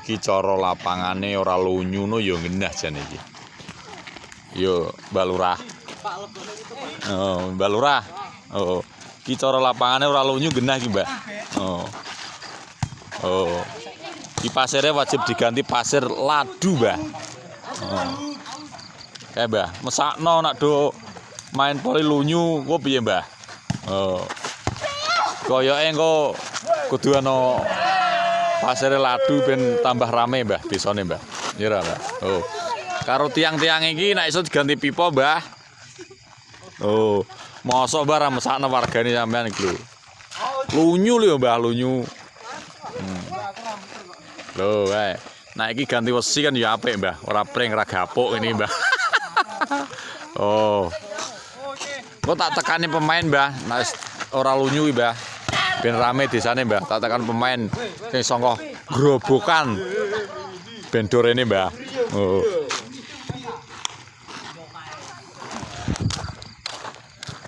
Iki cara lapangane ora lunyu no ya genah jane iki. Yo, Mbak Lurah. Oh, Mbak Lurah. Oh. Iki cara lapangane ora lunyu genah iki, Mbak. Oh. Oh. Iki pasirnya wajib diganti pasir ladu, Mbak. Oh. Mbak, mesakno nak do main poli lunyu kok piye, Mbak? Oh. Koyoke engko kudu ana pasir ladu ben tambah rame, Mbah, desane, Mbah. Ya ora, Mbah. Oh. Karo tiang-tiang iki nek iso diganti pipa, Mbah. Oh, mosok Mbah ra mesakno wargane sampean iki lho. Lunyu lho, Mbah, lunyu. Lho, kae. Nek iki ganti wesi kan ya apik, Mbah. Ora pring ra gapuk ini, Mbah. Oh. Kok tak tekani pemain, Mbah. Nek ora lunyu iki, Mbah. Ben rame desane, Mbah. Tak tekan pemain sing saka grobokan. Ben dorene, Mbah. Oh.